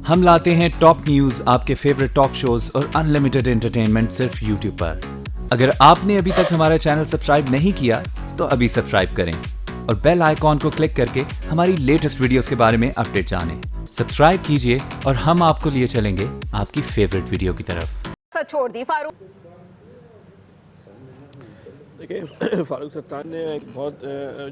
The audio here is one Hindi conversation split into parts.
हम लाते हैं टॉप न्यूज, आपके फेवरेट टॉक शोज और अनलिमिटेड एंटरटेनमेंट सिर्फ यूट्यूब पर। अगर आपने अभी तक हमारा चैनल सब्सक्राइब नहीं किया तो अभी सब्सक्राइब करें और बेल आइकॉन को क्लिक करके हमारी लेटेस्ट वीडियोस के बारे में अपडेट जानें। सब्सक्राइब कीजिए और हम आपको लिए चलेंगे आपकी फेवरेट वीडियो की तरफ। छोड़ दी फारूक। देखिए, फारूक सत्तार ने एक बहुत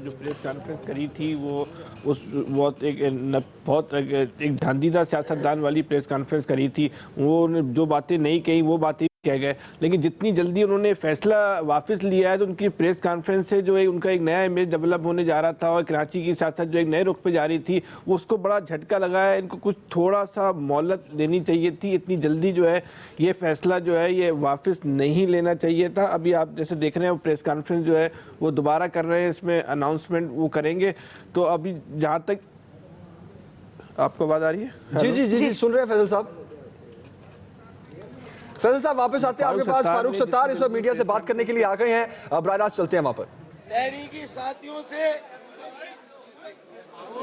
जो प्रेस कॉन्फ्रेंस करी थी वो बहुत एक धांधीदार सियासतदान वाली प्रेस कॉन्फ्रेंस करी थी। वो जो बातें नहीं कही वो बातें कह गए, लेकिन जितनी जल्दी उन्होंने फैसला वापस लिया है तो उनकी प्रेस कॉन्फ्रेंस से जो है उनका एक नया इमेज डेवलप होने जा रहा था और कराची की सियासत जो एक नए रुख पे जा रही थी वो उसको बड़ा झटका लगा है। इनको कुछ थोड़ा सा मोहलत लेनी चाहिए थी, इतनी जल्दी जो है ये फैसला जो है ये वापस नहीं लेना चाहिए था। अभी आप जैसे देख रहे हैं वो प्रेस कॉन्फ्रेंस जो है वो दोबारा कर रहे हैं, इसमें अनाउंसमेंट वो करेंगे। तो अभी जहाँ तक आपको आवाज़ आ रही है? जी जी जी जी सुन रहे हैं फैजल साहब। फैजल साहब वापस आते हैं आपके पास। फारूक सत्तार इस वक्त मीडिया से बात करने के लिए आ गए हैं। अब राज चलते हैं वहां पर। तहरीकी साथियों से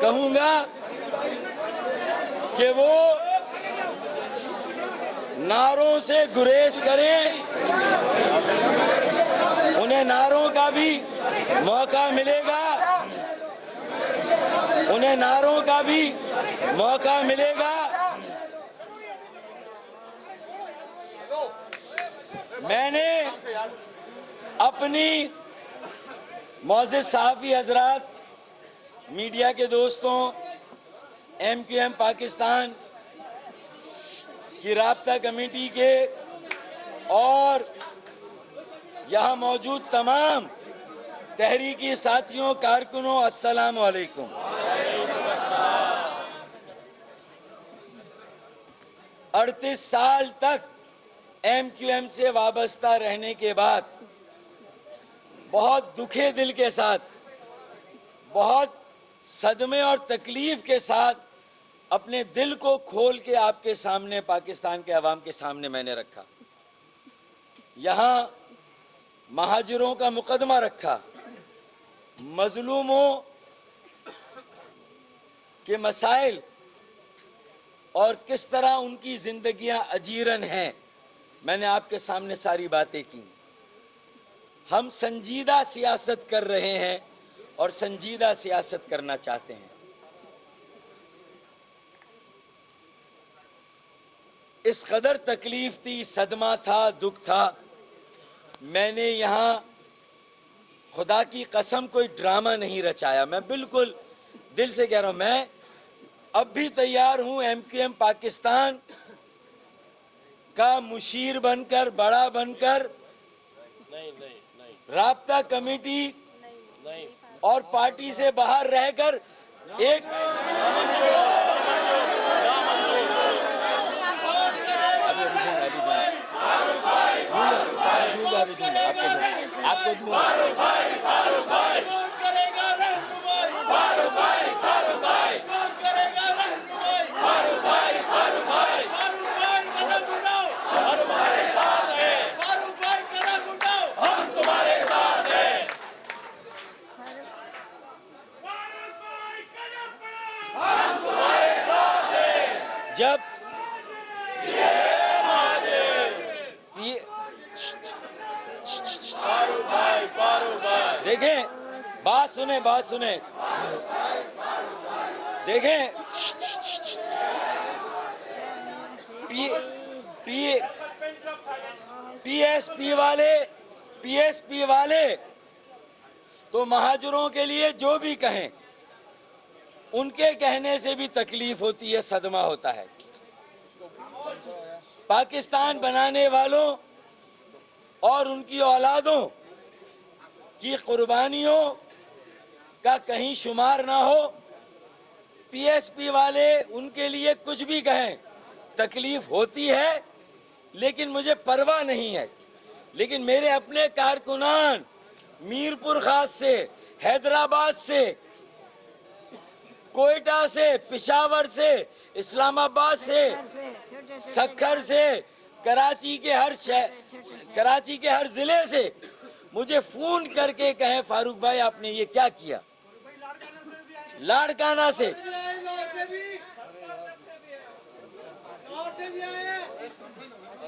कहूंगा कि वो नारों से गुरेज करें, उन्हें नारों का भी मौका मिलेगा, उन्हें नारों का भी मौका मिलेगा। मैंने अपनी मौजूद सहाफ़ी हजरात, मीडिया के दोस्तों, MQM पाकिस्तान की राब्ता कमेटी के और यहाँ मौजूद तमाम तहरीकी साथियों, कारकुनों, अस्सलाम वालेकुम। 38 साल तक MQM से वाबस्ता रहने के बाद बहुत दुखे दिल के साथ, बहुत सदमे और तकलीफ के साथ अपने दिल को खोल के आपके सामने, पाकिस्तान के अवाम के सामने मैंने रखा। यहाँ महाजिरों का मुकदमा रखा, मजलूमों के मसाइल और किस तरह उनकी जिंदगियां अजीरन हैं, मैंने आपके सामने सारी बातें की। हम संजीदा सियासत कर रहे हैं और संजीदा सियासत करना चाहते हैं। इस कदर तकलीफ थी, सदमा था, दुख था। मैंने यहाँ खुदा की कसम कोई ड्रामा नहीं रचाया, मैं बिल्कुल दिल से कह रहा हूं। मैं अब भी तैयार हूं MQM पाकिस्तान का मुशीर बनकर, बड़ा बनकर, राब्ता कमेटी और पार्टी से बाहर रहकर एक आपको जब देखें, बात सुने, बात सुने, देखें, PSP वाले तो महाजरों के लिए जो भी कहें, उनके कहने से भी तकलीफ होती है, सदमा होता है। पाकिस्तान बनाने वालों और उनकी औलादों की कुर्बानियों का कहीं शुमार ना हो। PSP वाले उनके लिए कुछ भी कहें, तकलीफ होती है, लेकिन मुझे परवाह नहीं है। लेकिन मेरे अपने कारकुनान मीरपुर खास से, हैदराबाद से, कोयटा से, पिशावर से, इस्लामाबाद से, सक्खर से, कराची के हर जिले से मुझे फोन करके कहें फारूक भाई आपने ये क्या किया। लाड़काना से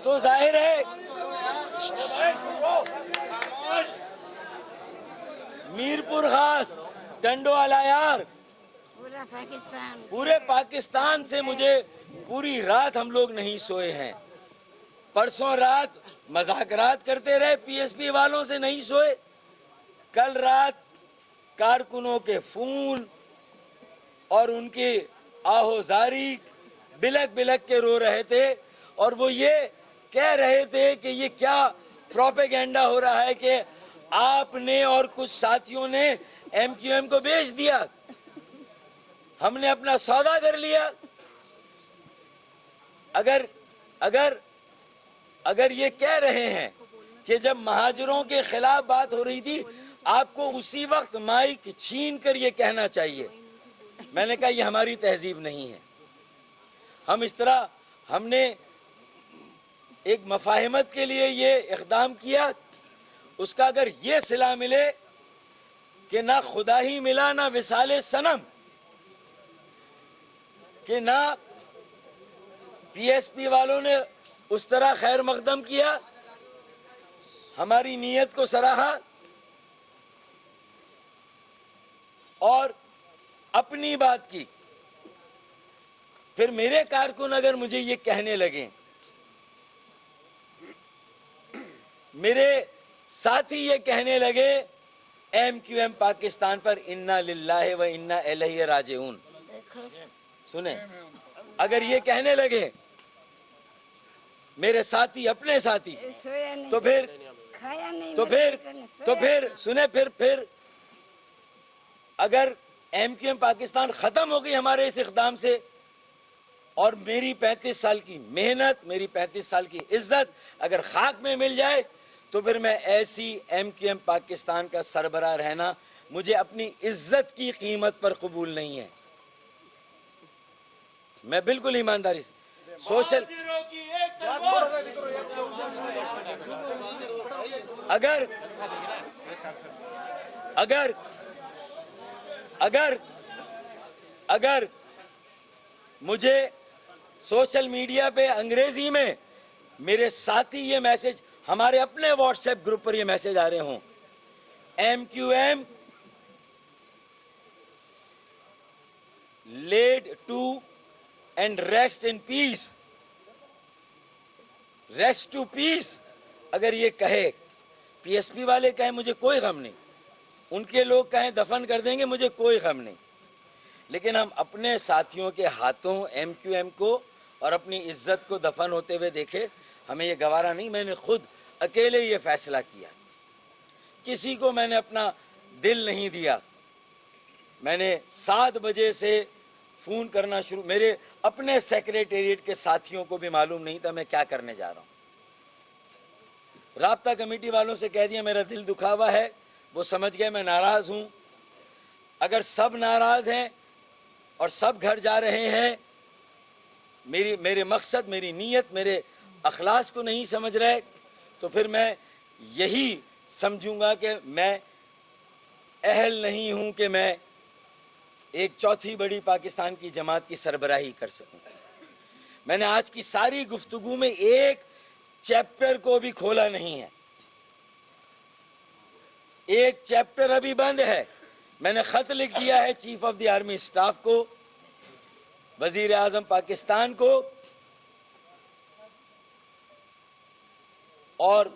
तो जाहिर है मीरपुर खास, टंडोवाला यार, पूरे पाकिस्तान से मुझे पूरी रात हम लोग नहीं सोए हैं। परसों रात मजाकरात करते रहे, पीएसपी वालों से नहीं सोए। कल रात कारकुनों के फोन और उनकी आहोजारी बिलक बिलक के रो रहे थे, और वो ये कह रहे थे कि ये क्या प्रोपेगेंडा हो रहा है कि आपने और कुछ साथियों ने एमक्यूएम को बेच दिया, हमने अपना सौदा कर लिया। अगर अगर अगर ये कह रहे हैं कि जब महाजरों के खिलाफ बात हो रही थी, आपको उसी वक्त माइक छीन कर ये कहना चाहिए। मैंने कहा ये हमारी तहजीब नहीं है। हम इस तरह, हमने एक मफाहिमत के लिए ये इक़दाम किया, उसका अगर ये सिला मिले कि ना खुदा ही मिला ना विसाले सनम, कि ना पीएसपी वालों ने उस तरह खैर मकदम किया, हमारी नीयत को सराहा और अपनी बात की, फिर मेरे कारकुन अगर मुझे ये कहने लगे, मेरे साथी ये कहने लगे एमक्यूएम पाकिस्तान पर इन्ना लिल्लाहि व इन्ना इलैहि राजिऊन, सुने, अगर ये कहने लगे मेरे साथी, अपने साथी, तो फिर सुने, फिर अगर एमक्यूएम पाकिस्तान खत्म हो गई हमारे इस इक़दाम से, और मेरी 35 साल की मेहनत, मेरी 35 साल की इज्जत अगर खाक में मिल जाए, तो फिर मैं ऐसी एमक्यूएम पाकिस्तान का सरबराह रहना मुझे अपनी इज्जत की कीमत पर कबूल नहीं है। मैं बिल्कुल ईमानदारी से सोशल, अगर अगर अगर अगर मुझे सोशल मीडिया पे अंग्रेजी में मेरे साथी ये मैसेज, हमारे अपने व्हाट्सएप ग्रुप पर ये मैसेज आ रहे हों, MQM laid to and rest in peace, rest to peace, अगर ये कहे, पीएसपी वाले कहें मुझे कोई गम नहीं, उनके लोग कहें दफन कर देंगे, मुझे कोई गम नहीं, लेकिन हम अपने साथियों के हाथों एमक्यूएम को और अपनी इज्जत को दफन होते हुए देखे, हमें ये गवारा नहीं। मैंने खुद अकेले ये फैसला किया, किसी को मैंने अपना दिल नहीं दिया। मैंने 7 बजे से फ़ोन करना शुरू, मेरे अपने सेक्रेटेरिएट के साथियों को भी मालूम नहीं था मैं क्या करने जा रहा हूँ। राब्ता कमेटी वालों से कह दिया मेरा दिल दुखा हुआ है, वो समझ गए मैं नाराज़ हूँ। अगर सब नाराज़ हैं और सब घर जा रहे हैं, मेरे मकसद, मेरी नीयत, मेरे अखलास को नहीं समझ रहे, तो फिर मैं यही समझूंगा कि मैं अहल नहीं हूँ कि मैं एक चौथी बड़ी पाकिस्तान की जमात की सरबराही कर सकूं। मैंने आज की सारी गुफ्तगू में एक चैप्टर को भी खोला नहीं है, एक चैप्टर अभी बंद है। मैंने खत लिख दिया है chief of the army staff को, वजीर आजम पाकिस्तान को, और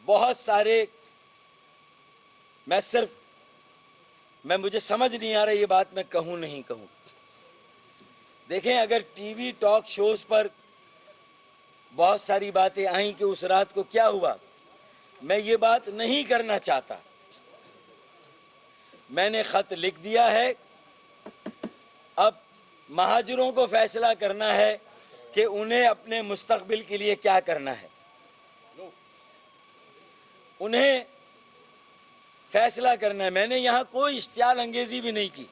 बहुत सारे, मैं मुझे समझ नहीं आ रहा ये बात मैं कहूं नहीं कहूं। देखें, अगर टीवी टॉक शोज पर बहुत सारी बातें आई कि उस रात को क्या हुआ, मैं ये बात नहीं करना चाहता। मैंने खत लिख दिया है, अब महाजरों को फैसला करना है कि उन्हें अपने मुस्तकबिल के लिए क्या करना है। उन्हें फैसला करना है। मैंने यहाँ कोई इश्तियाल अंगेजी भी नहीं की,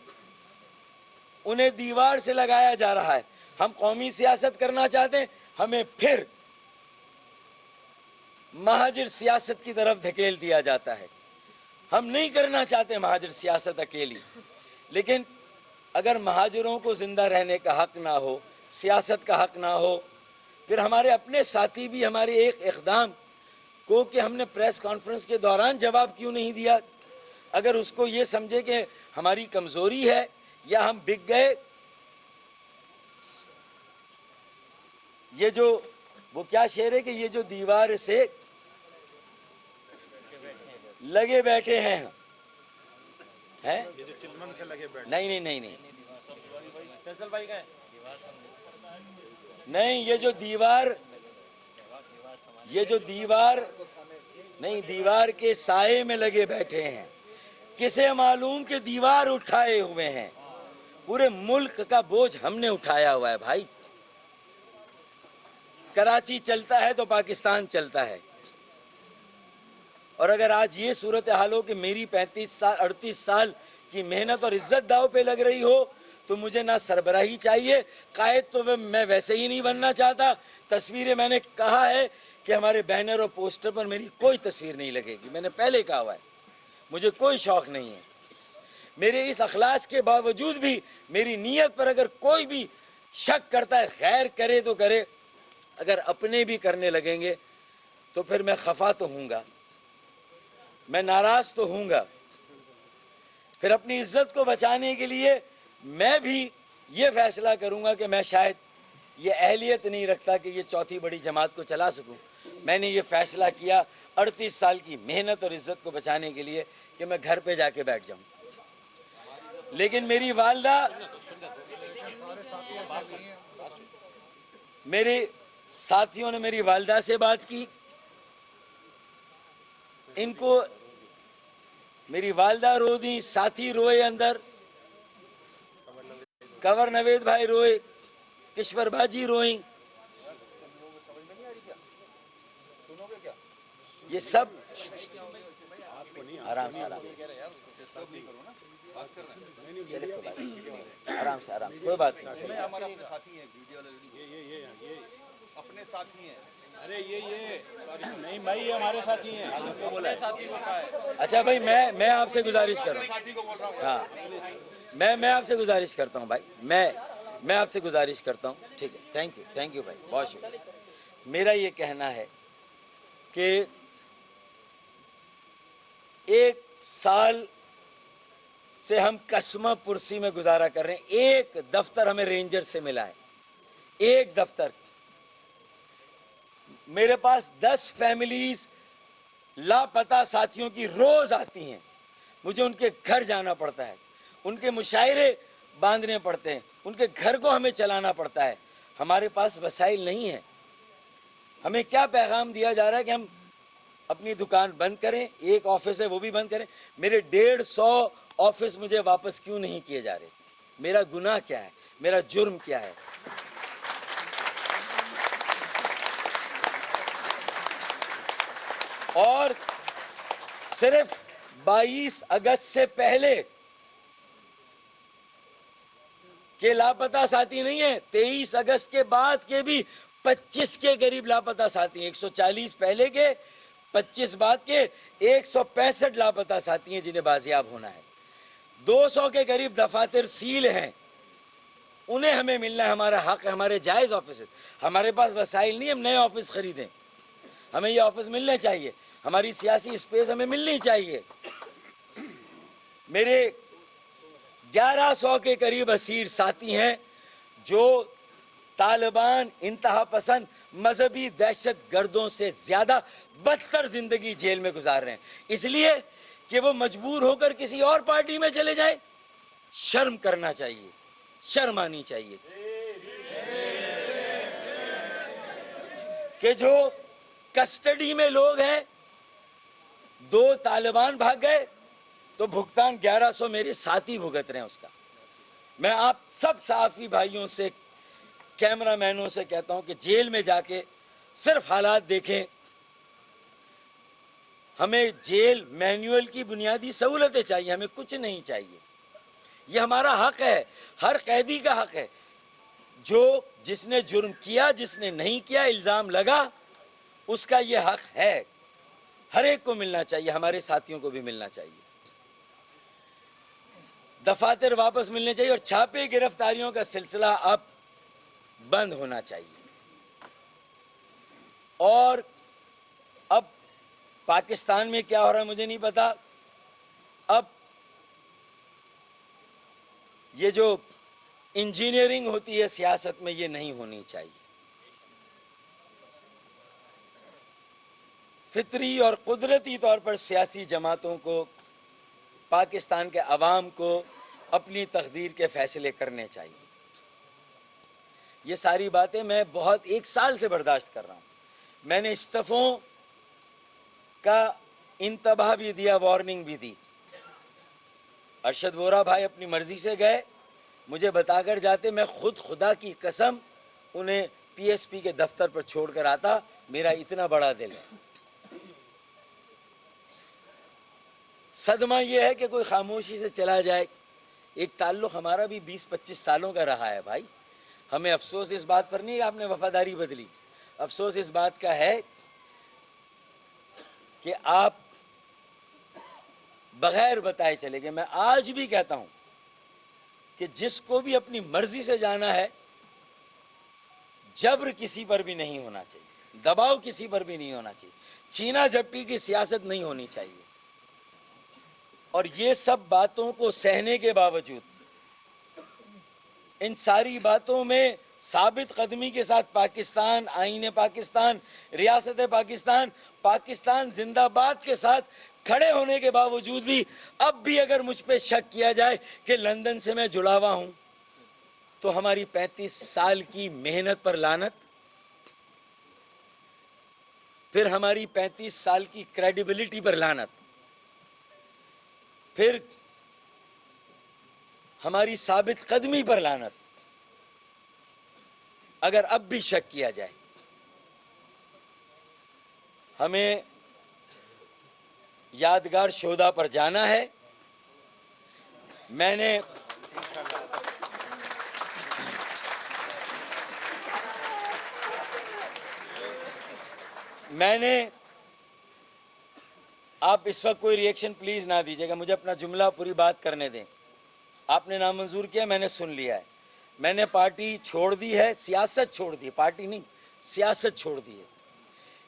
उन्हें दीवार से लगाया जा रहा है। हम कौमी सियासत करना चाहते हैं, हमें फिर महाजिर सियासत की तरफ धकेल दिया जाता है। हम नहीं करना चाहते महाजिर सियासत अकेली, लेकिन अगर महाजिरों को जिंदा रहने का हक ना हो, सियासत का हक ना हो, फिर हमारे अपने साथी भी हमारे एक इक़दाम को कि हमने प्रेस कॉन्फ्रेंस के दौरान जवाब क्यों नहीं दिया, अगर उसको ये समझे कि हमारी कमज़ोरी है या हम बिक गए। ये जो वो क्या शेर है कि ये जो दीवार से लगे बैठे हैं, हैं? नहीं नहीं नहीं नहीं नहीं, ये जो दीवार नहीं, दीवार के साए में लगे बैठे हैं। किसे मालूम कि दीवार उठाए हुए हैं। पूरे मुल्क का बोझ हमने उठाया हुआ है भाई। कराची चलता है तो पाकिस्तान चलता है। और अगर आज ये सूरत हाल हो कि मेरी 38 साल की मेहनत और इज्जत दाव पे लग रही हो, तो मुझे ना सरबराही चाहिए, कायद तो मैं वैसे ही नहीं बनना चाहता। तस्वीरें, मैंने कहा है कि हमारे बैनर और पोस्टर पर मेरी कोई तस्वीर नहीं लगेगी, मैंने पहले कहा हुआ है। मुझे कोई शौक़ नहीं है। मेरे इस अखलास के बावजूद भी मेरी नीयत पर अगर कोई भी शक करता है, खैर करे तो करे, अगर अपने भी करने लगेंगे तो फिर मैं खफा तो हूँगा, मैं नाराज़ तो हूँगा। फिर अपनी इज्जत को बचाने के लिए मैं भी ये फैसला करूँगा कि मैं शायद ये अहलियत नहीं रखता कि ये चौथी बड़ी जमात को चला सकूँ। मैंने ये फैसला किया 38 साल की मेहनत और इज्जत को बचाने के लिए कि मैं घर पे जाके बैठ जाऊँ। लेकिन मेरी वालदा, मेरे साथियों ने मेरी वालदा से बात की, इनको मेरी वालदा रो दी, साथी रोए अंदर, कंवर नवेद भाई रोए, किश्वर बाजी रोई, ये सब आराम से कोई बात नहीं। अपने साथी हैं। अरे ये नहीं भाई, ये हमारे साथी हैं। आपको बोला है। अच्छा भाई, मैं आपसे गुजारिश कर रहा हूँ। हाँ, मैं आपसे गुजारिश करता हूँ भाई, मैं आपसे गुजारिश करता हूँ। ठीक है, थैंक यू भाई, बहुत शुक्रिया। मेरा ये कहना है कि 1 साल से हम कसमा पुरसी में गुजारा कर रहे हैं। एक दफ्तर हमें रेंजर से मिला है, एक दफ्तर। मेरे पास 10 फैमिलीज लापता साथियों की रोज आती हैं। मुझे उनके घर जाना पड़ता है, उनके मुशायरे बांधने पड़ते हैं, उनके घर को हमें चलाना पड़ता है। हमारे पास वसाइल नहीं है। हमें क्या पैगाम दिया जा रहा है कि हम अपनी दुकान बंद करें, एक ऑफिस है वो भी बंद करें। मेरे 150 ऑफिस मुझे वापस क्यों नहीं किए जा रहे? मेरा गुनाह क्या है? मेरा जुर्म क्या है? और सिर्फ 22 अगस्त से पहले के लापता साथी नहीं है, 23 अगस्त के बाद के भी 25 के करीब लापता साथी हैं। 140 पहले के, 25 बाद के, 165 लापता साथी हैं जिन्हें बाजियाब होना है। 200 के करीब दफातर सील हैं, उन्हें हमें मिलना है, हमारा हक है, हमारे जायज़ ऑफिस। हमारे पास वसाइल नहीं, हम नए ऑफिस खरीदें, हमें ये ऑफिस मिलने चाहिए, हमारी सियासी स्पेस हमें मिलनी चाहिए। मेरे 1100 के करीब असीर साथी हैं जो तालिबान, इंतहा पसंद, मजहबी दहशत गर्दों से ज्यादा बदतर जिंदगी जेल में गुजार रहे हैं, इसलिए कि वो मजबूर होकर किसी और पार्टी में चले जाए। शर्म करना चाहिए, शर्म आनी चाहिए कि जो कस्टडी में लोग हैं, 2 तालिबान भाग गए तो भुगतान 1100 मेरे साथी भुगत रहे हैं उसका। मैं आप सब सहाफी भाइयों से, कैमरामैनों से कहता हूं कि जेल में जाके सिर्फ हालात देखें। हमें जेल मैनुअल की बुनियादी सहूलतें चाहिए, हमें कुछ नहीं चाहिए। ये हमारा हक है, हर कैदी का हक है। जो जिसने जुर्म किया, जिसने नहीं किया, इल्जाम लगा, उसका ये हक है। हर एक को मिलना चाहिए, हमारे साथियों को भी मिलना चाहिए। दफातर वापस मिलने चाहिए और छापे गिरफ्तारियों का सिलसिला अब बंद होना चाहिए। और अब पाकिस्तान में क्या हो रहा है मुझे नहीं पता। अब ये जो इंजीनियरिंग होती है सियासत में, ये नहीं होनी चाहिए। फितरी और कुदरती तौर पर सियासी जमातों को, पाकिस्तान के अवाम को अपनी तकदीर के फैसले करने चाहिए। ये सारी बातें मैं बहुत 1 साल से बर्दाश्त कर रहा हूँ। मैंने इस्तीफों का इंतबाह भी दिया, वार्निंग भी दी। अरशद वोरा भाई अपनी मर्जी से गए, मुझे बताकर जाते, मैं खुद खुदा की कसम उन्हें पीएसपी के दफ्तर पर छोड़कर आता। मेरा इतना बड़ा दिल है। सदमा यह है कि कोई खामोशी से चला जाए। एक ताल्लुक हमारा भी 20-25 सालों का रहा है भाई। हमें अफसोस इस बात पर नहीं कि आपने वफादारी बदली, अफसोस इस बात का है कि आप बगैर बताए चले गए। मैं आज भी कहता हूं कि जिसको भी अपनी मर्जी से जाना है, जबर किसी पर भी नहीं होना चाहिए, दबाव किसी पर भी नहीं होना चाहिए, छीना झपटी की सियासत नहीं होनी चाहिए। और ये सब बातों को सहने के बावजूद, इन सारी बातों में साबित कदमी के साथ पाकिस्तान, आईन पाकिस्तान, रियासत पाकिस्तान, पाकिस्तान जिंदाबाद के साथ खड़े होने के बावजूद भी अब भी अगर मुझ पे शक किया जाए कि लंदन से मैं जुड़ा हुआ हूं, तो हमारी 35 साल की मेहनत पर लानत, फिर हमारी 35 साल की क्रेडिबिलिटी पर लानत, फिर हमारी साबित कदमी पर लानत अगर अब भी शक किया जाए। हमें यादगार शोधा पर जाना है। मैंने आप इस वक्त कोई रिएक्शन प्लीज ना दीजिएगा, मुझे अपना जुमला पूरी बात करने दें। आपने नामंजूर किया, मैंने सुन लिया है। मैंने पार्टी छोड़ दी है, सियासत छोड़ दी, पार्टी नहीं, सियासत छोड़ दी है।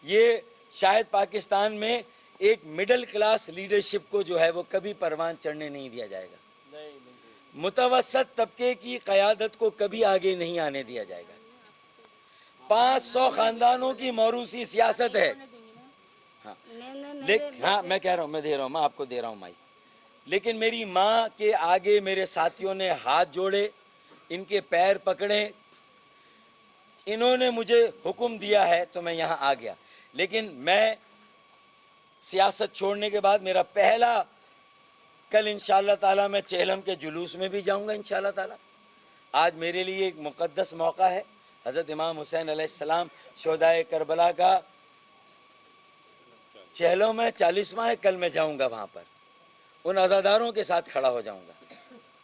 ये शायद पाकिस्तान में एक मिडिल क्लास लीडरशिप को जो है वो कभी परवान चढ़ने नहीं दिया जाएगा। मुतवसत तबके की क़यादत को कभी आगे नहीं आने दिया जाएगा। 500 खानदानों की मौरूसी सियासत है। हाँ मैं कह रहा हूँ, मैं दे रहा हूँ, मैं आपको दे रहा हूँ माई। लेकिन मेरी माँ के आगे मेरे साथियों ने हाथ जोड़े, इनके पैर पकड़े, इन्होंने मुझे हुक्म दिया है तो मैं यहाँ आ गया। लेकिन मैं सियासत छोड़ने के बाद मेरा पहला, कल इंशाअल्लाह ताला मैं चेहलम के जुलूस में भी जाऊँगा इंशाअल्लाह ताला। आज मेरे लिए एक मुक़द्दस मौका है। हज़रत इमाम हुसैन अलैहिस्सलाम शोहदाए करबला का चेहलों में 40वां है, कल मैं जाऊंगा वहां पर, उन अज़ादारों के साथ खड़ा हो जाऊंगा,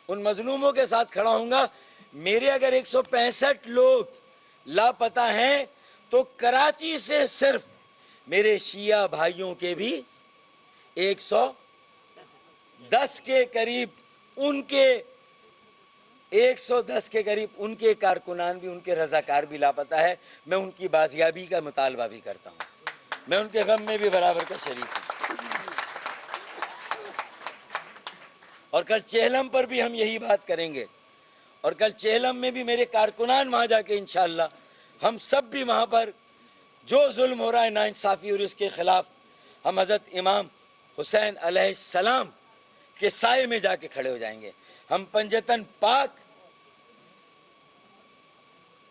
उन मजलूमों के साथ खड़ा होऊंगा। मेरे अगर 165 लोग लापता हैं तो कराची से सिर्फ मेरे शिया भाइयों के भी 110 के करीब, उनके 110 के करीब उनके कारकुनान भी, उनके रजाकार भी लापता है। मैं उनकी बाजियाबी का मुतालबा भी करता हूँ, मैं उनके गम में भी बराबर का शरीक हूँ। और कल चेहलम पर भी हम यही बात करेंगे। और कल चेहलम में भी मेरे कारकुनान वहाँ जाके इंशाअल्लाह हम सब भी वहाँ पर जो जुल्म हो रहा है नाइंसाफ़ी और इसके ख़िलाफ़ हम हज़रत इमाम हुसैन अलैहिस्सलाम के साए में जाके खड़े हो जाएंगे। हम पंजतन पाक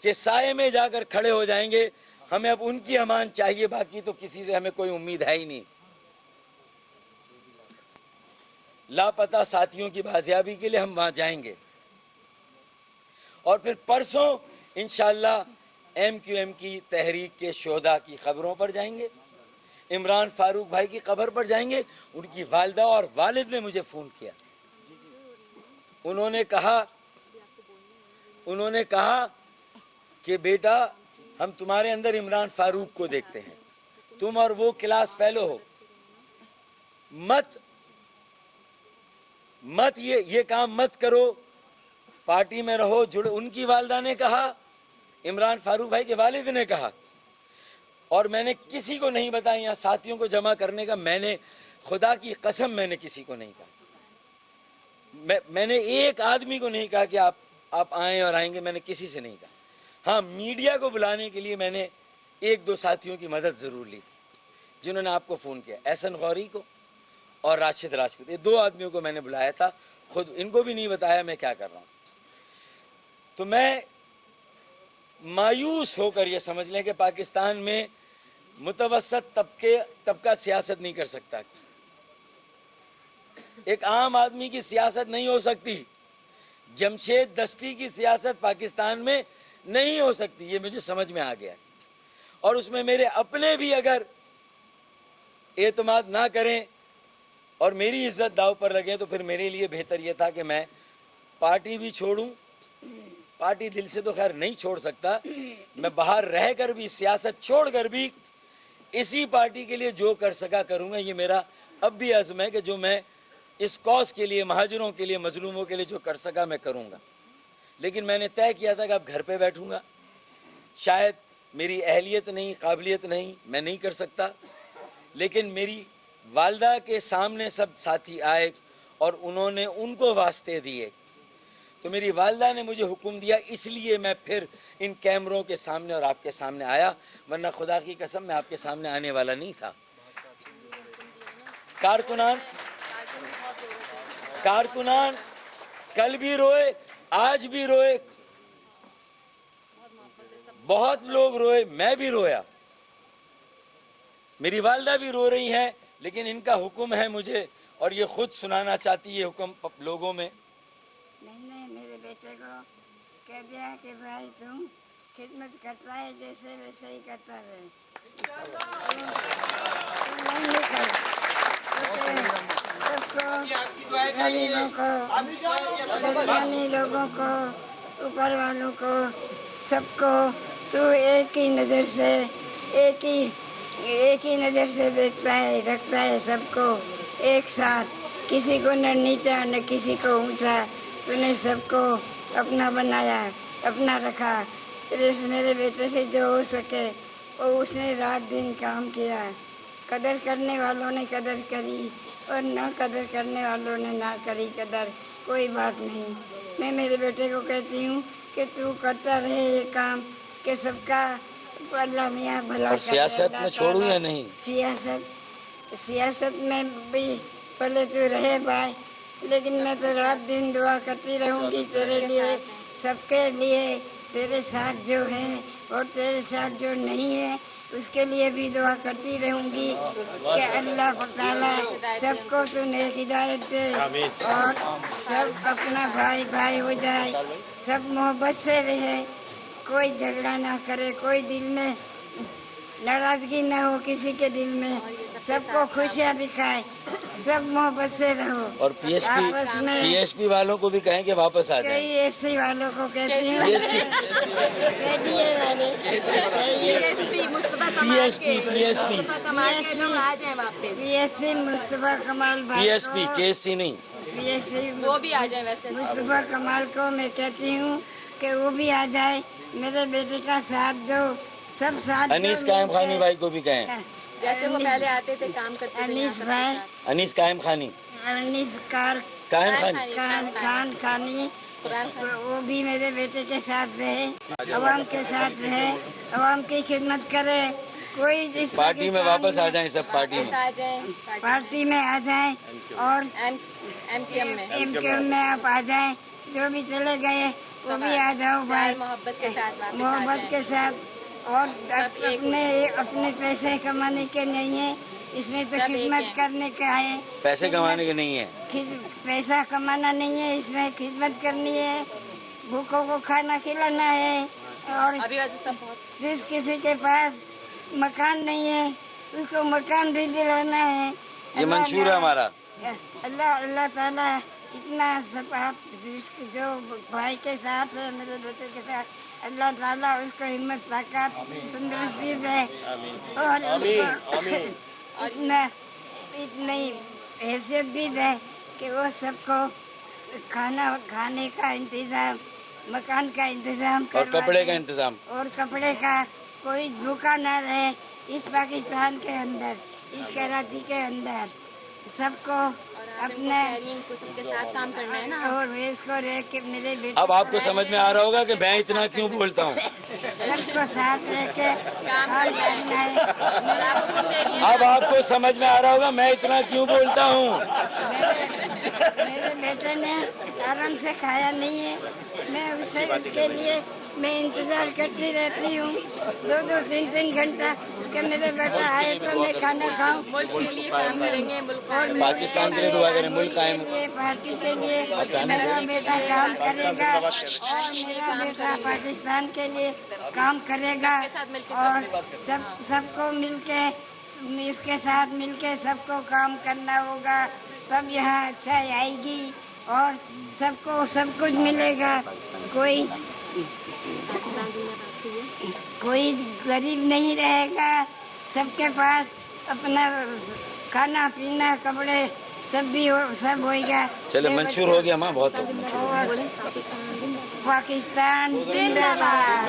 के साए में जाकर खड़े हो जाएंगे। हमें अब उनकी अमान चाहिए, बाकी तो किसी से हमें कोई उम्मीद है ही नहीं। लापता साथियों की बाजियाबी के लिए हम वहां जाएंगे। और फिर परसों इंशाअल्लाह MQM की तहरीक के शोहदा की खबरों पर जाएंगे, इमरान फारूक भाई की कब्र पर जाएंगे। उनकी वालिदा और वालिद ने मुझे फ़ोन किया, उन्होंने कहा कि बेटा हम तुम्हारे अंदर इमरान फारूक को देखते हैं, तुम और वो क्लास फेलो हो, मत ये काम मत करो, पार्टी में रहो, जुड़ो। उनकी वालिदा ने कहा, इमरान फारूक भाई के वालिद ने कहा। और मैंने किसी को नहीं बताया यहाँ साथियों को जमा करने का, मैंने खुदा की कसम मैंने किसी को नहीं कहा। मैंने एक आदमी को नहीं कहा कि आप आएँ और आएंगे, मैंने किसी से नहीं कहा। हाँ, मीडिया को बुलाने के लिए मैंने एक दो साथियों की मदद ज़रूर ली थी, जिन्होंने आपको फ़ोन किया, एहसन गौरी को और राशिद राजपूत, ये दो आदमियों को मैंने बुलाया था, खुद इनको भी नहीं बताया मैं क्या कर रहा हूँ। तो मैं मायूस होकर ये समझ लें कि पाकिस्तान में मुतवस्सत तबका सियासत नहीं कर सकता, एक आम आदमी की सियासत नहीं हो सकती, जमशेद दस्ती की सियासत पाकिस्तान में नहीं हो सकती, ये मुझे समझ में आ गया। और उसमें मेरे अपने भी अगर एतमाद ना करें और मेरी इज्जत दाव पर लगे तो फिर मेरे लिए बेहतर ये था कि मैं पार्टी भी छोड़ूं। पार्टी दिल से तो खैर नहीं छोड़ सकता, मैं बाहर रहकर भी, सियासत छोड़कर भी इसी पार्टी के लिए जो कर सका करूंगा। ये मेरा अब भी अज़्म है कि जो मैं इस कॉज के लिए, महाजरों के लिए, मजलूमों के लिए जो कर सका मैं करूंगा। लेकिन मैंने तय किया था कि अब घर पे बैठूंगा, शायद मेरी अहलियत नहीं, काबिलियत नहीं, मैं नहीं कर सकता। लेकिन मेरी वालदा के सामने सब साथी आए और उन्होंने उनको वास्ते दिए, तो मेरी वालदा ने मुझे हुक्म दिया, इसलिए मैं फिर इन कैमरों के सामने और आपके सामने आया, वरना खुदा की कसम मैं आपके सामने आने वाला नहीं था। कारकुनान कल भी रोए, आज भी रोए, बहुत लोग रोए, मैं भी रोया, मेरी वालदा भी रो रही हैं, लेकिन इनका हुक्म है मुझे और ये खुद सुनाना चाहती है हुक्म लोगों में। मैंने मेरे बेटे को कह दिया कि भाई तुम खिदमत करता है जैसे वैसे ही करता रहे, नहीं कर सबको, गरीबों को, धनी लोगों को, ऊपर वालों को, सबको तू एक ही नज़र से, एक ही नज़र से देखता है, रखता है सबको एक साथ, किसी को न नीचा न किसी को ऊंचा, तूने सबको अपना बनाया, अपना रखा। मेरे बेटे से जो हो सके वो उसने रात दिन काम किया, कदर करने वालों ने कदर करी और ना कदर करने वालों ने ना करी कदर, कोई बात नहीं। मैं मेरे बेटे को कहती हूँ कि तू करता रहे ये काम कि सबका अल्लाह मियाँ भला करे। सियासत में छोड़ूं या नहीं? सियासत में भी पहले तू रहे भाई, लेकिन मैं तो रात दिन दुआ करती रहूँगी तेरे लिए, सबके लिए, तेरे साथ जो है और तेरे साथ जो नहीं है उसके लिए भी दुआ करती रहूँगी कि अल्लाह ताला सबको तू नेक हिदायत दे और सब अपना भाई भाई हो जाए, सब मोहब्बत से रहे, कोई झगड़ा ना करे, कोई दिल में नाराजगी ना हो किसी के दिल में, सबको खुशियाँ दिखाए, सब मोहब्बत से रहो। और पीएसपी वालों को भी कहें कि वापस आ जाएं। पीएसपी वालों को कहती हूँ, पीएसपी लोग आ जाएं वापस, पीएसपी मुस्तफा कमाल भाई, पीएसपी केएससी नहीं, पीएसपी वो भी आ जाए। वैसे मुस्तफा कमाल को मैं कहती हूँ कि वो भी आ जाए, मेरे बेटे का साथ दो, सब साथ। अनीस कायम खानी भाई को भी कहें, जैसे वो पहले आते थे काम करते थे। अनीस भाई, अनीस कायम खानी, अनीस खान खानी, वो भी मेरे बेटे के साथ रहे, अवाम के साथ रहे, अवाम की खिदमत करे। कोई पार्टी में वापस आ जाएं, सब पार्टी में पार्टी में आ जाएं और एमकेएम में आप आ जाएं, जो भी चले गए वो भी आ जाओ भाई, मोहब्बत के साथ, मोहब्बत के साथ। और अपने पैसे कमाने के नहीं है, इसमें तो खिदमत करने का है, पैसे कमाने के नहीं है, पैसा कमाना नहीं है, इसमें खिदमत करनी है, भूखों को खाना खिलाना है। और अभी वैसे सब बहुत, जिस किसी के पास मकान नहीं है उसको मकान भी दिलाना है। ये मंशूर है हमारा। अल्लाह ताला इतना सब आप जो भाई के साथ है, मेरे बेटे के साथ, अल्लाह ताला उसको हिम्मत, ताकत, तंदुरुस्ती दे और इतनी हैसियत भी दे कि वो सबको खाने का इंतजाम, मकान का इंतजाम और कपड़े का इंतजाम, और कपड़े का, कोई भूखा ना रहे, इस पाकिस्तान के अंदर, इस कराची के अंदर सबको अपने इनको सबके साथ काम करना है ना। और इसको रह के मेरे बेटे अब आपको समझ में आ रहा होगा कि मैं इतना क्यों बोलता हूँ। सबको साथ रह के काम करना है। और आप हुक्म दे रही हैं। अब आपको समझ में आ रहा होगा मैं इतना क्यों बोलता हूँ। मेरे बेटे ने आराम से खाया नहीं है, मैं उसके लिए मैं इंतजार करती रहती हूँ 2-2, 3-3 घंटा कि मेरे बेटा आए तो मैं खाना खाऊं। मुल्क के लिए काम करेंगे, मुल्क कायम पाकिस्तान के लिए दुआ करें, मुल्क कायम। पार्टी के लिए मेरा बेटा काम करेगा और मेरा बेटा पाकिस्तान के लिए काम करेगा और सबको मिलके इसके साथ मिलके सबको काम करना होगा, तब यहाँ अच्छा आएगी और सबको सब कुछ मिलेगा। कोई गरीब नहीं रहेगा, सबके पास अपना खाना पीना कपड़े सब होएगा। चलो मंशूर हो गया माँ बहुत। और पाकिस्तान जिंदाबाद,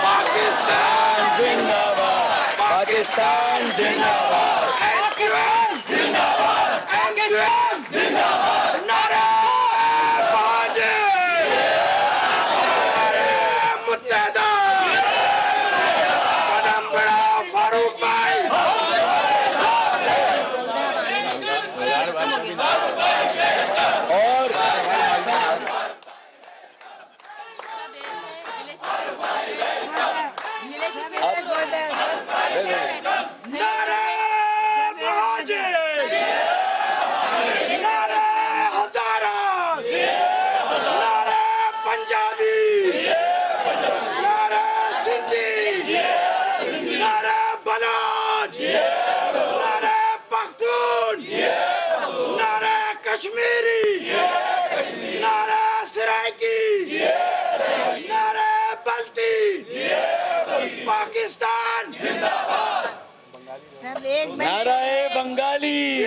पाकिस्तान जिंदाबाद, पाकिस्तान जिंदाबाद, जिंदाबाद, जिंदाबाद, नारा बाजे, मुत्तहदा, कदम बढ़ाओ फारूक भाई। और नारे बाजे, नारे हजारा, नारे पंजाबी, नारे सिंधी, नारे बलोच, नारे पख्तून, नारे कश्मीरी, नारे सराइकी, नारे बल्ती, पाकिस्तान सब एक नारा ए बंगाली,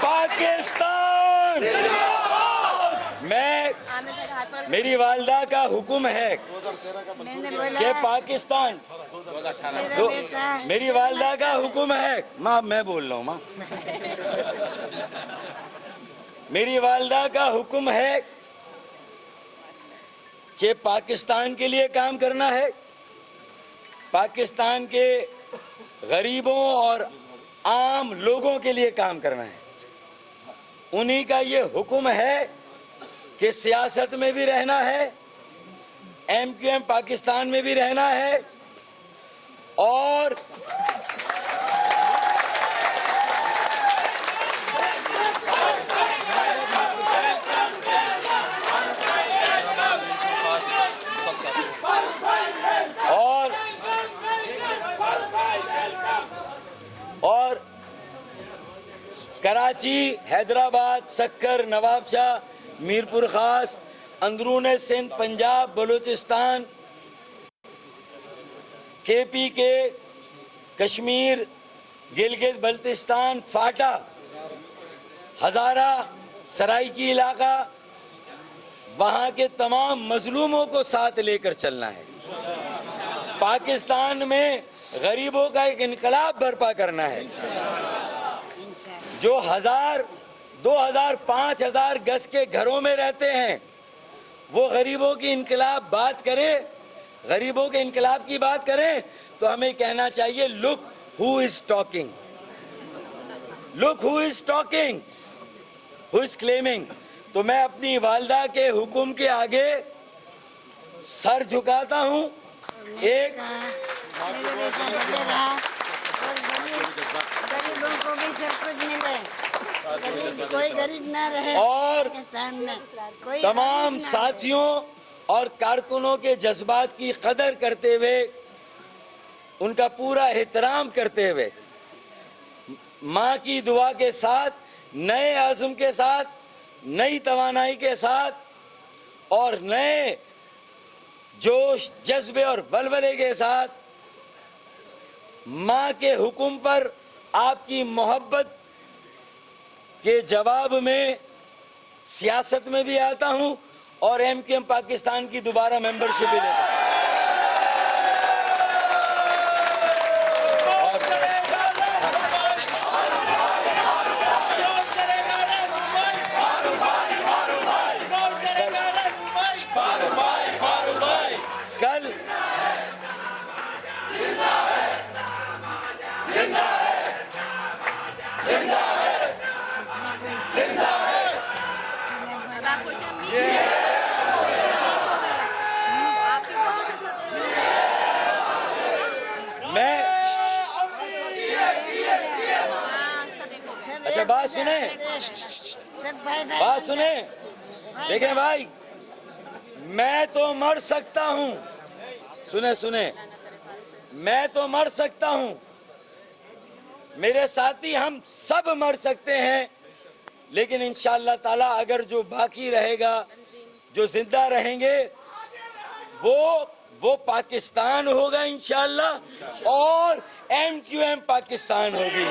पाकिस्तान। मैं मेरी वालदा का हुक्म है मैंने कि बोला पाकिस्तान, मेरा बेटा मेरी वालदा का हुक्म है माँ, मैं बोल रहा हूँ माँ, मेरी वालदा का हुक्म है कि पाकिस्तान के लिए काम करना है, पाकिस्तान के गरीबों और आम लोगों के लिए काम करना है। उन्हीं का ये हुक्म है कि सियासत में भी रहना है, MQM पाकिस्तान में भी रहना है और कराची, हैदराबाद, सक्कर, नवाबशाह, मीरपुर खास, अंदरून सिंध, पंजाब, बलूचिस्तान, KPK, कश्मीर, गिलगित बल्तिस्तान, फाटा, हजारा, सराइकी इलाका, वहाँ के तमाम मजलूमों को साथ लेकर चलना है। पाकिस्तान में गरीबों का एक इनकलाब बर्पा करना है। जो 1000, 2000, 5000 गज के घरों में रहते हैं वो गरीबों की इनकलाब बात करें, गरीबों के इनकलाब की बात करें तो हमें कहना चाहिए look who is talking, look who is talking, who is claiming. तो मैं अपनी वालदा के हुक्म के आगे सर झुकाता हूं। एक मेरे बेटा बदले रहा और गरीबों को भी सब कुछ मिले, कोई गरीब ना रहे और पाकिस्तान में, कोई तमाम गरीब ना साथियों और कारकुनों के जज्बात की कदर करते हुए, उनका पूरा एहतराम करते हुए, माँ की दुआ के साथ, नए आज़म के साथ, नई तवानाई के साथ और नए जोश, जज्बे और बलबले के साथ माँ के हुक्म पर आपकी मोहब्बत के जवाब में सियासत में भी आता हूं और MQM पाकिस्तान की दोबारा मेंबरशिप भी लेता हूं। कल आप क्वेश्चन लीजिए। आपके बहुत मैं अच्छा बात सुने, सब भाई भाई बात सुने। देखें भाई, मैं तो मर सकता हूं, सुने सुने, मैं तो मर सकता हूं, मेरे साथी हम सब मर सकते हैं, लेकिन इंशाअल्लाह ताला अगर जो बाकी रहेगा, जो जिंदा रहेंगे, वो पाकिस्तान होगा इंशाअल्लाह और MQM पाकिस्तान होगी।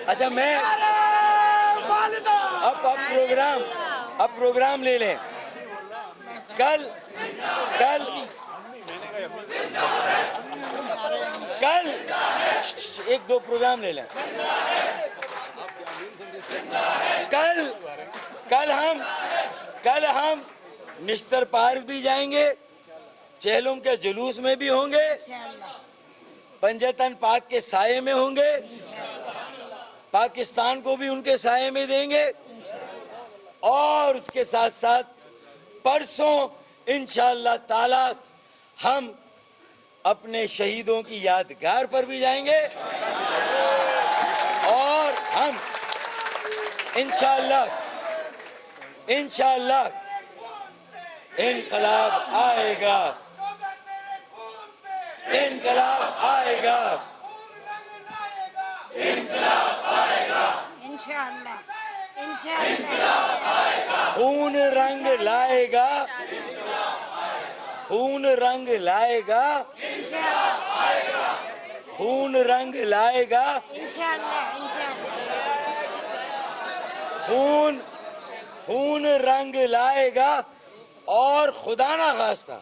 अच्छा मैं अब प्रोग्राम ले लें। कल एक दो प्रोग्राम ले लें। कल हम निश्तर पार्क भी जाएंगे, चेहलुम के जुलूस में भी होंगे, पंजतन पार्क के साये में होंगे, पाकिस्तान को भी उनके साये में देंगे और उसके साथ साथ परसों इंशाअल्लाह ताला हम अपने शहीदों की यादगार पर भी जाएंगे और हम इंशाअल्लाह इनकलाब आएगा, इनकलाब आएगा, इंशाअल्लाह इंशाअल्लाह खून रंग लाएगा, खून रंग लाएगा, खून रंग लाएगा, इंशाअल्लाह खून रंग लाएगा और खुदा ना खास्ता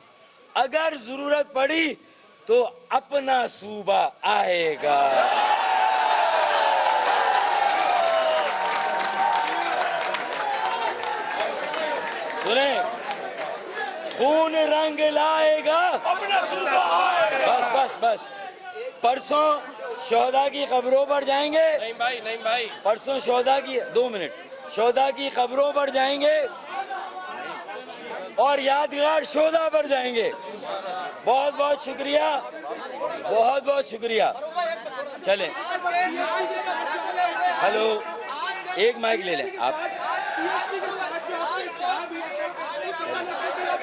अगर जरूरत पड़ी तो अपना सूबा आएगा। सुने, खून रंग लाएगा, अपना सूबा आएगा। बस परसों शोहदा की कब्रों पर जाएंगे। नहीं भाई परसों शोहदा की 2 मिनट शोहदा की कब्रों पर जाएंगे और यादगार शोहदा पर जाएंगे। बहुत बहुत शुक्रिया, बहुत बहुत शुक्रिया। चलें, हेलो, एक माइक ले लें आप,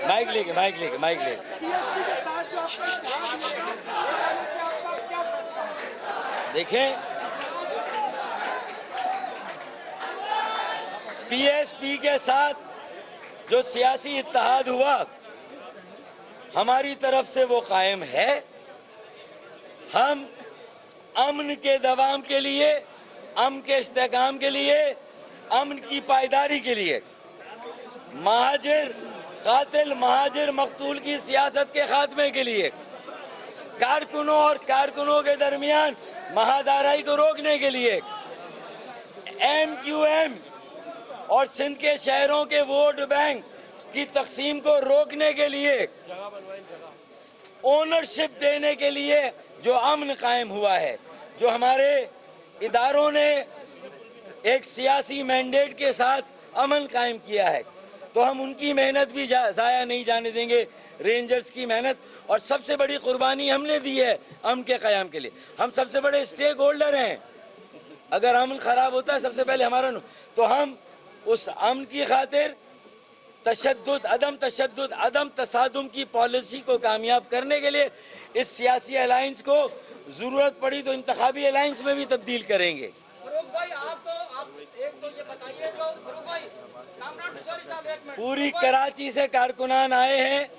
माइक लेके देखें, PSP के साथ जो सियासी इत्तेहाद हुआ हमारी तरफ से वो कायम है। हम अमन के दवाम के लिए, अमन के इस्तेकाम के लिए, अमन की पायदारी के लिए, कातिल महाजिर मकतूल की सियासत के खात्मे के लिए, कारकुनों और कारकुनों के दरमियान महादाराई को रोकने के लिए, MQM और सिंध के शहरों के वोट बैंक की तकसीम को रोकने के लिए, ओनरशिप देने के लिए जो अमन कायम हुआ है, जो हमारे इदारों ने एक सियासी मैंडेट के साथ अमन कायम किया है, तो हम उनकी मेहनत भी ज़ाया नहीं जाने देंगे, रेंजर्स की मेहनत। और सबसे बड़ी कुर्बानी हमने दी है अमन के क़याम के लिए। हम सबसे बड़े स्टेक होल्डर हैं। अगर अमन ख़राब होता है सबसे पहले हमारा, तो हम उस अमन की खातिर तशद्दुद, अदम तसादुम की पॉलिसी को कामयाब करने के लिए इस सियासी अलायंस को ज़रूरत पड़ी तो इंतखाबी अलायंस में भी तब्दील करेंगे। फारूक भाई, आप एक तो ये बताइए, जो फारूक भाई पूरी कराची से कारकुनान आए हैं,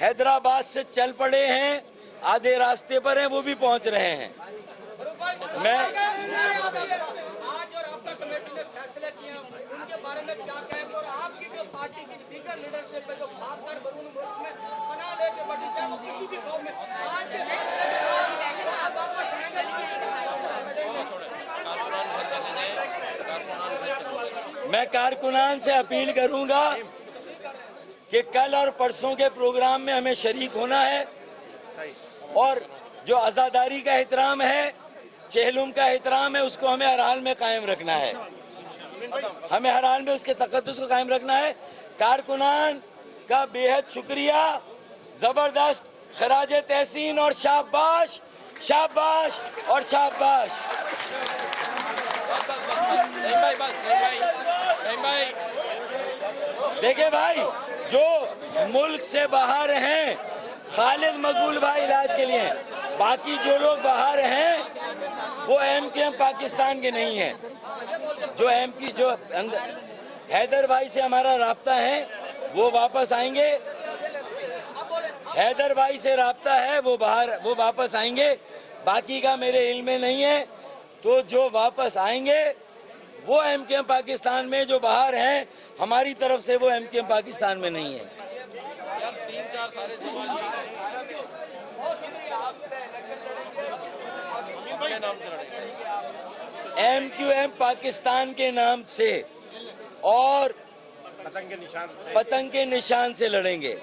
हैदराबाद से चल पड़े हैं, आधे रास्ते पर हैं, वो भी पहुंच रहे हैं। मैं आज और आपका कमेटी ने फैसले किए उनके बारे में क्या कहेंगे और आपकी जो पार्टी की दीगर लीडरशिप है जो भागकर बरून मुल्क में बना लेके बढ़ी चाहे वो किसी भी फॉर्म में आज के फैसले के बाद आप वापस आएंगे। मैं कारकुनान से अपील करूंगा कि कल और परसों के प्रोग्राम में हमें शरीक होना है और जो आज़ादारी का एहतराम है, चेहलुम का एहतराम है, उसको हमें हर हाल में कायम रखना है। हमें हर हाल में उसके तकद्दुस को कायम रखना है। कारकुनान का बेहद शुक्रिया, जबरदस्त खराज तहसीन और शाबाश, शाबाश और शाबाश। देखिए भाई, जो मुल्क से बाहर हैं, खालिद मकबूल भाई इलाज के लिए, बाकी जो लोग बाहर हैं वो एमकेएम पाकिस्तान के नहीं हैं। जो हैदर भाई से हमारा राब्ता है वो वापस आएंगे, हैदर भाई से राब्ता है वो वापस आएंगे, बाकी का मेरे इल्म में नहीं है। तो जो वापस आएंगे वो एमकेएम पाकिस्तान में, जो बाहर हैं हमारी तरफ से वो एमकेएम पाकिस्तान में नहीं है। एमक्यूएम पाकिस्तान के नाम से और पतंग के निशान से लड़ेंगे।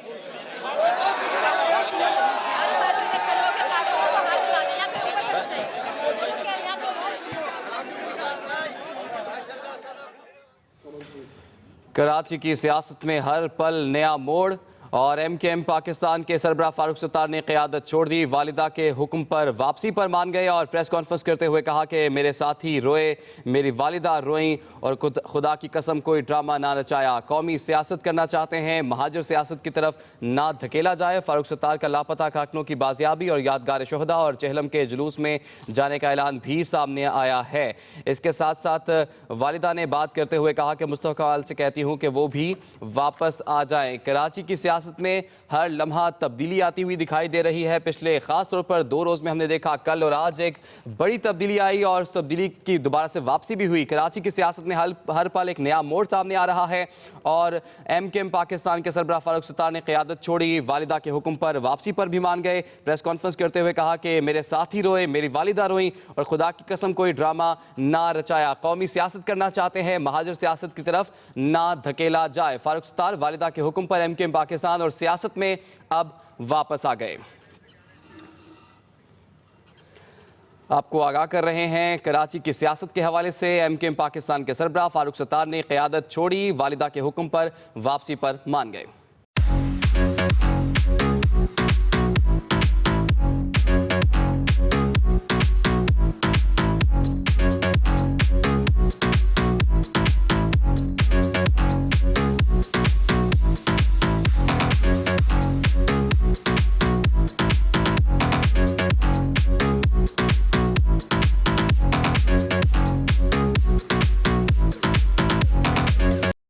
कराची की सियासत में हर पल नया मोड़ और एमकेएम पाकिस्तान के सरबराह फारूक सत्तार ने क़यादत छोड़ दी। वालिदा के हुक्म पर वापसी पर मान गए और प्रेस कॉन्फ्रेंस करते हुए कहा कि मेरे साथी रोए, मेरी वालिदा रोईं और खुदा की कसम कोई ड्रामा ना रचाया। कौमी सियासत करना चाहते हैं, महाजर सियासत की तरफ ना धकेला जाए। फारूक सत्तार का लापता कारकुनों की बाजियाबी और यादगार शोहदा और चेहलम के जुलूस में जाने का ऐलान भी सामने आया है। इसके साथ साथ वालिदा ने बात करते हुए कहा कि मुस्तकबाल से कहती हूँ कि वो भी वापस आ जाएँ। कराची की सियासत में हर लम्हा तब्दीली आती हुई दिखाई दे रही है। पिछले खास तौर पर 2 रोज में हमने देखा, कल और आज एक बड़ी तब्दीली आई और उस तब्दीली की दोबारा से वापसी भी हुई। कराची की सियासत में हर पल एक नया मोड़ सामने आ रहा है और एमकेएम पाकिस्तान के सरबराह फारूक सत्तार ने क़यादत छोड़ी, वालिदा के हुक्म पर वापसी पर भी मान गए। प्रेस कॉन्फ्रेंस करते हुए कहा कि मेरे साथी रोए, मेरी वालिदा रोई और खुदा की कसम कोई ड्रामा ना रचाया। कौमी सियासत करना चाहते हैं, महाजर सियासत की तरफ ना धकेला जाए। फारूक सत्तार वालिदा के हुक्म पर एमकेएम पाकिस्तान और सियासत में अब वापस आ गए। आपको आगाह कर रहे हैं कराची की सियासत के हवाले से। एमकेएम पाकिस्तान के सरबराह फारूक सत्तार ने क़यादत छोड़ी, वालिदा के हुक्म पर वापसी पर मान गए।